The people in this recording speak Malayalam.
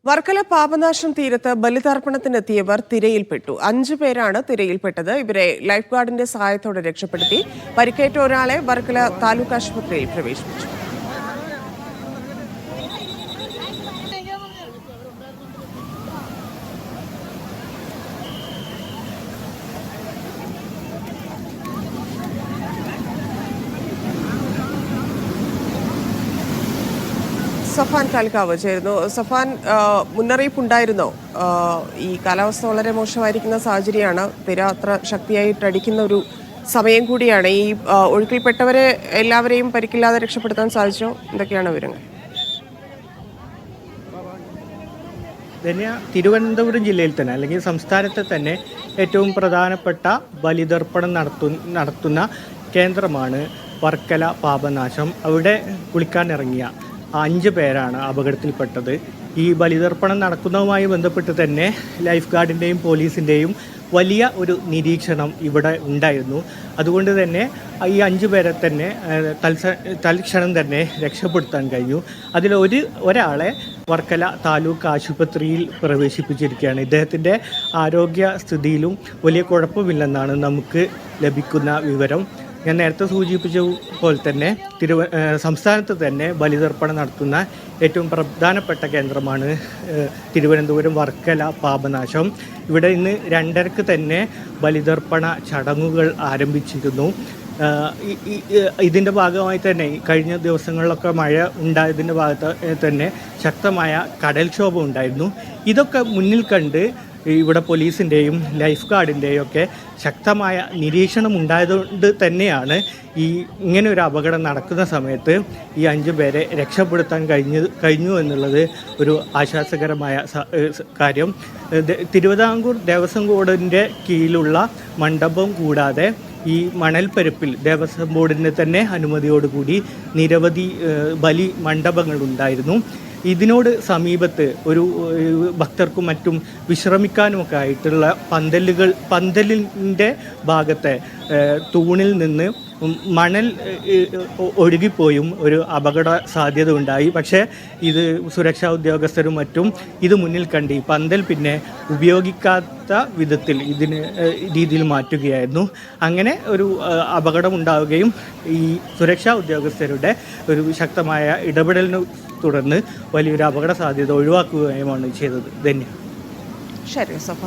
വർക്കല പാപനാശം തീരത്ത് ബലിതർപ്പണത്തിനെത്തിയവർ തിരയിൽപ്പെട്ടു. 5 പേരാണ് തിരയിൽപ്പെട്ടത്. ഇവരെ ലൈഫ് ഗാർഡിന്റെ സഹായത്തോടെ രക്ഷപ്പെടുത്തി. പരിക്കേറ്റ ഒരാളെ വർക്കല താലൂക്ക് ആശുപത്രിയിൽ പ്രവേശിപ്പിച്ചു. സഫാൻ കാൽക്കാവ് ചേരുന്നു. സഫാൻ, മുന്നറിയിപ്പുണ്ടായിരുന്നോ? ഈ കാലാവസ്ഥ വളരെ മോശമായിരിക്കുന്ന സാഹചര്യമാണ്. തിര അത്ര ശക്തിയായിട്ടടിക്കുന്ന ഒരു സമയം കൂടിയാണ്. ഈ ഒഴുക്കിൽപ്പെട്ടവരെ എല്ലാവരെയും പരിക്കില്ലാതെ രക്ഷപ്പെടുത്താൻ സാധിച്ചോ? എന്തൊക്കെയാണ് വിവരങ്ങൾ? തിരുവനന്തപുരം ജില്ലയിൽ തന്നെ അല്ലെങ്കിൽ സംസ്ഥാനത്തെ തന്നെ ഏറ്റവും പ്രധാനപ്പെട്ട ബലിതർപ്പണം നടത്തുന്ന കേന്ദ്രമാണ് വർക്കല പാപനാശം. അവിടെ കുളിക്കാനിറങ്ങിയ 5 പേരാണ് അപകടത്തിൽപ്പെട്ടത്. ഈ ബലിതർപ്പണം നടക്കുന്നതുമായി ബന്ധപ്പെട്ട് തന്നെ ലൈഫ് ഗാർഡിൻ്റെയും പോലീസിൻ്റെയും വലിയ ഒരു നിരീക്ഷണം ഇവിടെ ഉണ്ടായിരുന്നു. അതുകൊണ്ട് തന്നെ ഈ 5 പേരെ തന്നെ തൽക്ഷണം തന്നെ രക്ഷപ്പെടുത്താൻ കഴിഞ്ഞു. അതിൽ ഒരാളെ വർക്കല താലൂക്ക് ആശുപത്രിയിൽ പ്രവേശിപ്പിച്ചിരിക്കുകയാണ്. ഇദ്ദേഹത്തിൻ്റെ ആരോഗ്യസ്ഥിതിയിലും വലിയ കുഴപ്പമില്ലെന്നാണ് നമുക്ക് ലഭിക്കുന്ന വിവരം. ഞാൻ നേരത്തെ സൂചിപ്പിച്ച പോലെ തന്നെ സംസ്ഥാനത്ത് തന്നെ ബലിതർപ്പണം നടത്തുന്ന ഏറ്റവും പ്രധാനപ്പെട്ട കേന്ദ്രമാണ് തിരുവനന്തപുരം വർക്കല പാപനാശം. ഇവിടെ ഇന്ന് 2:30 തന്നെ ബലിതർപ്പണ ചടങ്ങുകൾ ആരംഭിച്ചിരുന്നു. ഇതിൻ്റെ ഭാഗമായി തന്നെ കഴിഞ്ഞ ദിവസങ്ങളിലൊക്കെ മഴ ഉണ്ടായതിൻ്റെ ഭാഗത്ത് തന്നെ ശക്തമായ കടൽക്ഷോഭം ഉണ്ടായിരുന്നു. ഇതൊക്കെ മുന്നിൽ കണ്ട് ഇവിടെ പോലീസിൻ്റെയും ലൈഫ് ഗാർഡിൻ്റെയും ഒക്കെ ശക്തമായ നിരീക്ഷണം ഉണ്ടായതുകൊണ്ട് തന്നെയാണ് ഇങ്ങനെ ഒരു അപകടം നടക്കുന്ന സമയത്ത് ഈ 5 പേരെ രക്ഷപ്പെടുത്താൻ കഴിഞ്ഞു എന്നുള്ളത് ഒരു ആശ്വാസകരമായ കാര്യം. തിരുവിതാംകൂർ ദേവസ്വം ബോർഡിൻ്റെ കീഴിലുള്ള മണ്ഡപം കൂടാതെ ഈ മണൽപ്പരപ്പിൽ ദേവസ്വം ബോർഡിൻ്റെ തന്നെ അനുമതിയോടുകൂടി നിരവധി ബലി മണ്ഡപങ്ങളുണ്ടായിരുന്നു. ഇതിനോട് സമീപത്ത് ഒരു ഭക്തർക്കും മറ്റും വിശ്രമിക്കാനുമൊക്കെ ആയിട്ടുള്ള പന്തലിൻ്റെ ഭാഗത്തെ തൂണിൽ നിന്ന് മണൽ ഒഴുകിപ്പോയും ഒരു അപകട സാധ്യത ഉണ്ടായി. പക്ഷേ ഇത് സുരക്ഷാ ഉദ്യോഗസ്ഥരും മറ്റും ഇത് മുന്നിൽ കണ്ട് ഈ പന്തൽ പിന്നെ ഉപയോഗിക്കാത്ത വിധത്തിൽ രീതിയിൽ മാറ്റുകയായിരുന്നു. അങ്ങനെ ഒരു അപകടം ഉണ്ടാവുകയും ഈ സുരക്ഷാ ഉദ്യോഗസ്ഥരുടെ ഒരു ശക്തമായ ഇടപെടലിന് തുടർന്ന് വലിയൊരു അപകട സാധ്യത ഒഴിവാക്കുകയുമാണ് ചെയ്തത്. ധന്യ. ശരി സഫ.